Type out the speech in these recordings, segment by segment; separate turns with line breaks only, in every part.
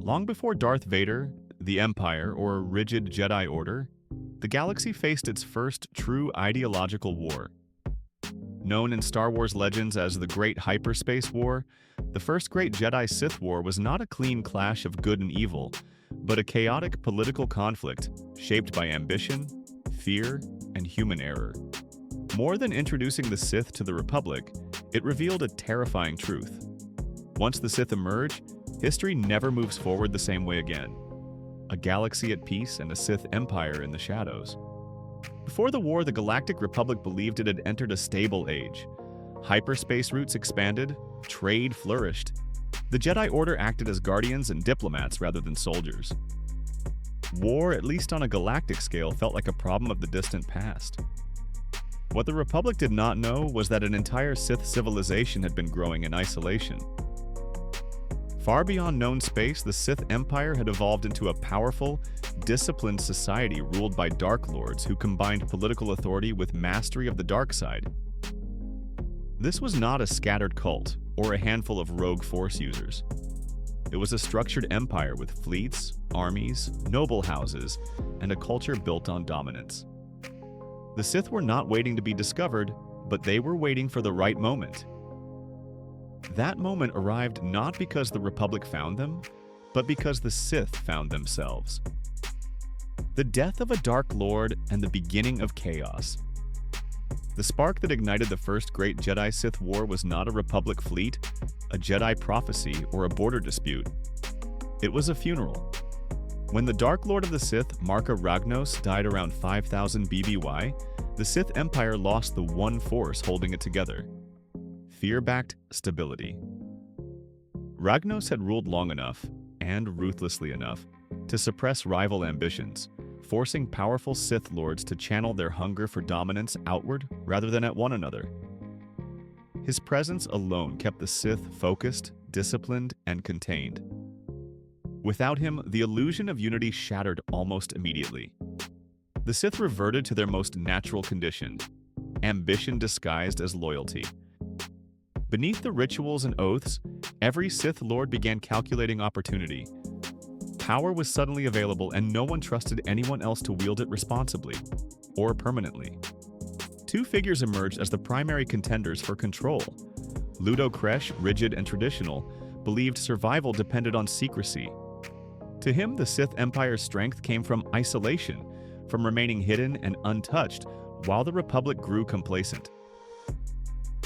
Long before Darth Vader, the Empire, or rigid Jedi Order, the galaxy faced its first true ideological war. Known in Star Wars legends as the Great Hyperspace War, the First Great Jedi Sith War was not a clean clash of good and evil, but a chaotic political conflict shaped by ambition, fear, and human error. More than introducing the Sith to the Republic, it revealed a terrifying truth. Once the Sith emerge, history never moves forward the same way again. A galaxy at peace and a Sith Empire in the shadows. Before the war, the Galactic Republic believed it had entered a stable age. Hyperspace routes expanded, trade flourished. The Jedi Order acted as guardians and diplomats rather than soldiers. War, at least on a galactic scale, felt like a problem of the distant past. What the Republic did not know was that an entire Sith civilization had been growing in isolation. Far beyond known space, the Sith Empire had evolved into a powerful, disciplined society ruled by Dark Lords who combined political authority with mastery of the dark side. This was not a scattered cult or a handful of rogue Force users. It was a structured empire with fleets, armies, noble houses, and a culture built on dominance. The Sith were not waiting to be discovered, but they were waiting for the right moment. That moment arrived not because the Republic found them, but because the Sith found themselves. The death of a Dark Lord and the beginning of chaos. The spark that ignited the First Great Jedi Sith War was not a Republic fleet, a Jedi prophecy, or a border dispute. It was a funeral. When the Dark Lord of the Sith, Marka Ragnos, died around 5000 BBY, the Sith Empire lost the one force holding it together. Fear-backed stability. Ragnos had ruled long enough, and ruthlessly enough, to suppress rival ambitions, forcing powerful Sith Lords to channel their hunger for dominance outward rather than at one another. His presence alone kept the Sith focused, disciplined, and contained. Without him, the illusion of unity shattered almost immediately. The Sith reverted to their most natural condition, ambition disguised as loyalty. Beneath the rituals and oaths, every Sith Lord began calculating opportunity. Power was suddenly available and no one trusted anyone else to wield it responsibly, or permanently. Two figures emerged as the primary contenders for control. Ludo Kresh, rigid and traditional, believed survival depended on secrecy. To him, the Sith Empire's strength came from isolation, from remaining hidden and untouched, while the Republic grew complacent.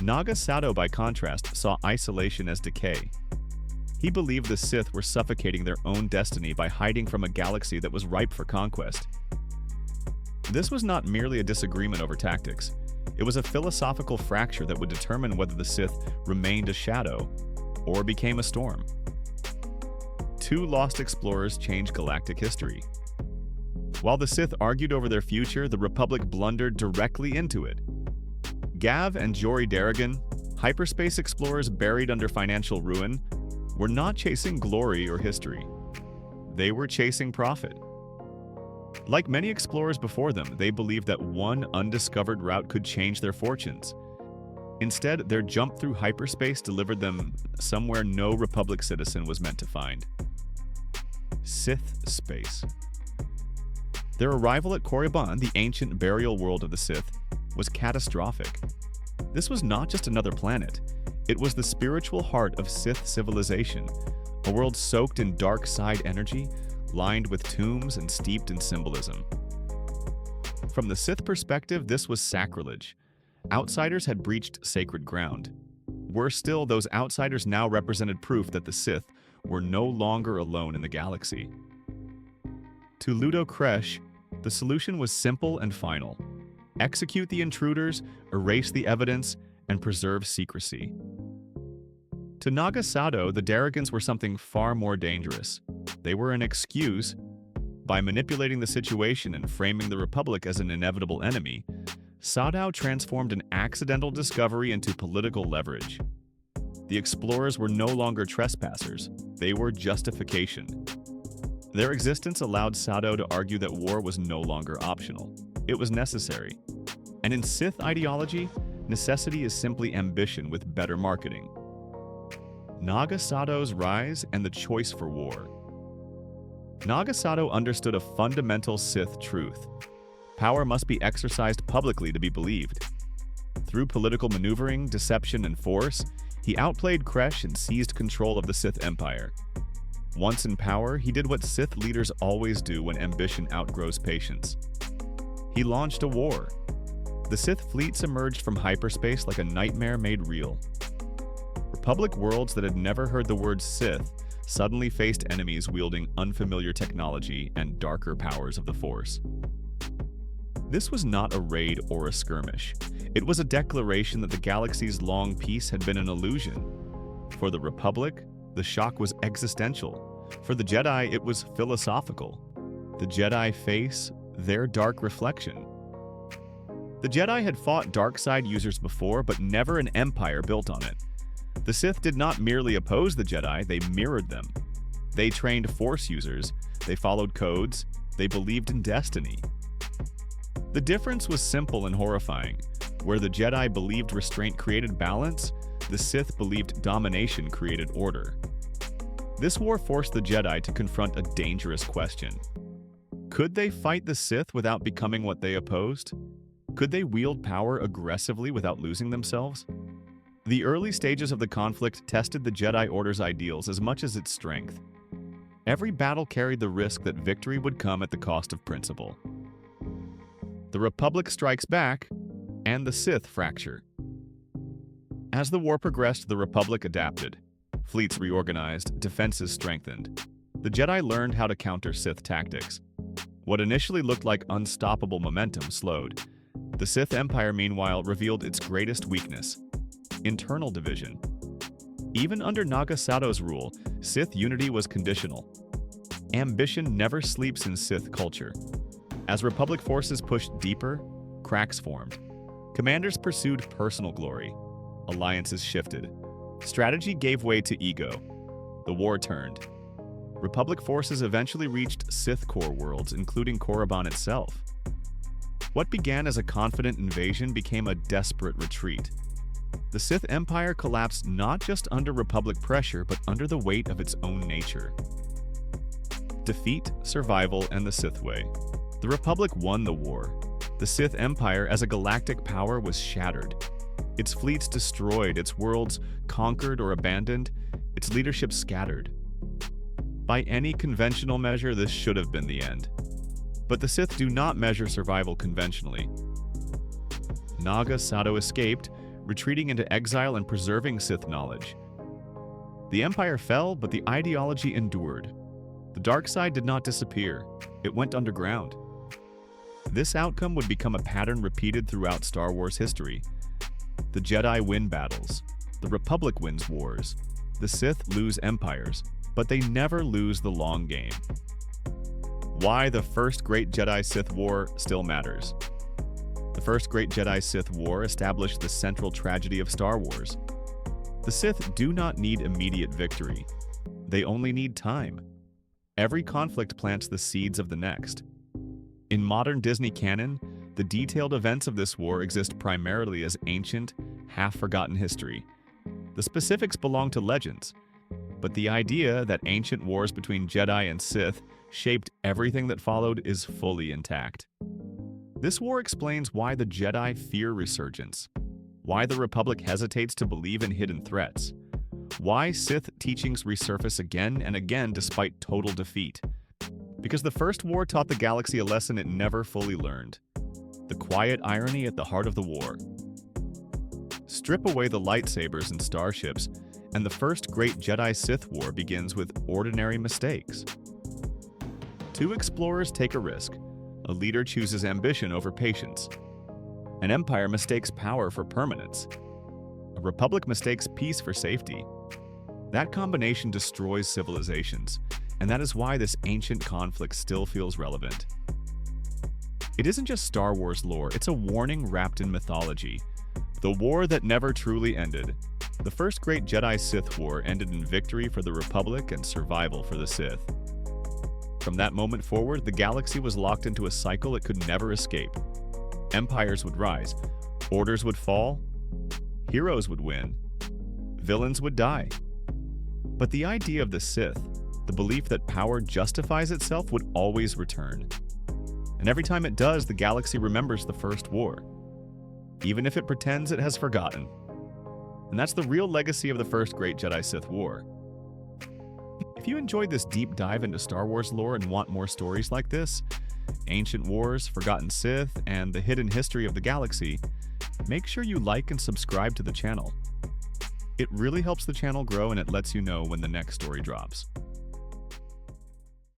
Naga Sadow, by contrast, saw isolation as decay. He believed the Sith were suffocating their own destiny by hiding from a galaxy that was ripe for conquest. This was not merely a disagreement over tactics. It was a philosophical fracture that would determine whether the Sith remained a shadow or became a storm. Two lost explorers changed galactic history. While the Sith argued over their future, the Republic blundered directly into it. Gav and Jory Darrigan, hyperspace explorers buried under financial ruin, were not chasing glory or history. They were chasing profit. Like many explorers before them, they believed that one undiscovered route could change their fortunes. Instead, their jump through hyperspace delivered them somewhere no Republic citizen was meant to find. Sith space. Their arrival at Korriban, the ancient burial world of the Sith, was catastrophic. This was not just another planet. It was the spiritual heart of Sith civilization, a world soaked in dark side energy, lined with tombs and steeped in symbolism. From the Sith perspective, this was sacrilege. Outsiders had breached sacred ground. Worse still, those outsiders now represented proof that the Sith were no longer alone in the galaxy. To Ludo Kresh, the solution was simple and final. Execute the intruders, erase the evidence, and preserve secrecy. To Naga Sadow, the Darrigans were something far more dangerous. They were an excuse. By manipulating the situation and framing the Republic as an inevitable enemy, Sadow transformed an accidental discovery into political leverage. The explorers were no longer trespassers. They were justification. Their existence allowed Sadow to argue that war was no longer optional. It was necessary. And in Sith ideology, necessity is simply ambition with better marketing. Naga Sadow's rise and the choice for war. Naga Sadow understood a fundamental Sith truth. Power must be exercised publicly to be believed. Through political maneuvering, deception, and force, he outplayed Kresh and seized control of the Sith Empire. Once in power, he did what Sith leaders always do when ambition outgrows patience. He launched a war. The Sith fleets emerged from hyperspace like a nightmare made real. Republic worlds that had never heard the word Sith suddenly faced enemies wielding unfamiliar technology and darker powers of the Force. This was not a raid or a skirmish. It was a declaration that the galaxy's long peace had been an illusion. For the Republic, the shock was existential. For the Jedi, it was philosophical. The Jedi face their dark reflection. The Jedi had fought dark side users before, but never an empire built on it. The Sith did not merely oppose the Jedi, they mirrored them. They trained Force users, they followed codes, they believed in destiny. The difference was simple and horrifying. Where the Jedi believed restraint created balance, the Sith believed domination created order. This war forced the Jedi to confront a dangerous question. Could they fight the Sith without becoming what they opposed? Could they wield power aggressively without losing themselves? The early stages of the conflict tested the Jedi Order's ideals as much as its strength. Every battle carried the risk that victory would come at the cost of principle. The Republic strikes back, and the Sith fracture. As the war progressed, the Republic adapted. Fleets reorganized, defenses strengthened. The Jedi learned how to counter Sith tactics. What initially looked like unstoppable momentum slowed. The Sith Empire, meanwhile, revealed its greatest weakness: internal division. Even under Naga Sadow's rule, Sith unity was conditional. Ambition never sleeps in Sith culture. As Republic forces pushed deeper, cracks formed. Commanders pursued personal glory. Alliances shifted. Strategy gave way to ego. The war turned. Republic forces eventually reached Sith core worlds, including Korriban itself. What began as a confident invasion became a desperate retreat. The Sith Empire collapsed not just under Republic pressure, but under the weight of its own nature. Defeat, survival, and the Sith way. The Republic won the war. The Sith Empire, as a galactic power, was shattered. Its fleets destroyed, its worlds conquered or abandoned, its leadership scattered. By any conventional measure, this should have been the end. But the Sith do not measure survival conventionally. Naga Sadow escaped, retreating into exile and preserving Sith knowledge. The Empire fell, but the ideology endured. The dark side did not disappear. It went underground. This outcome would become a pattern repeated throughout Star Wars history. The Jedi win battles. The Republic wins wars. The Sith lose empires, but they never lose the long game. Why the First Great Jedi Sith War still matters. The First Great Jedi Sith War established the central tragedy of Star Wars. The Sith do not need immediate victory. They only need time. Every conflict plants the seeds of the next. In modern Disney canon, the detailed events of this war exist primarily as ancient, half-forgotten history. The specifics belong to legends, but the idea that ancient wars between Jedi and Sith shaped everything that followed is fully intact. This war explains why the Jedi fear resurgence, why the Republic hesitates to believe in hidden threats, why Sith teachings resurface again and again despite total defeat. Because the First War taught the galaxy a lesson it never fully learned: the quiet irony at the heart of the war. Strip away the lightsabers and starships, and the First Great Jedi Sith War begins with ordinary mistakes. Two explorers take a risk. A leader chooses ambition over patience. An empire mistakes power for permanence. A republic mistakes peace for safety. That combination destroys civilizations, and that is why this ancient conflict still feels relevant. It isn't just Star Wars lore, it's a warning wrapped in mythology. The war that never truly ended. The First Great Jedi Sith War ended in victory for the Republic and survival for the Sith. From that moment forward, the galaxy was locked into a cycle it could never escape. Empires would rise, orders would fall, heroes would win, villains would die. But the idea of the Sith, the belief that power justifies itself would always return. And every time it does, the galaxy remembers the First War, even if it pretends it has forgotten. And that's the real legacy of the First Great Jedi Sith War. If you enjoyed this deep dive into Star Wars lore and want more stories like this, ancient wars, forgotten Sith, and the hidden history of the galaxy, make sure you like and subscribe to the channel. It really helps the channel grow and it lets you know when the next story drops.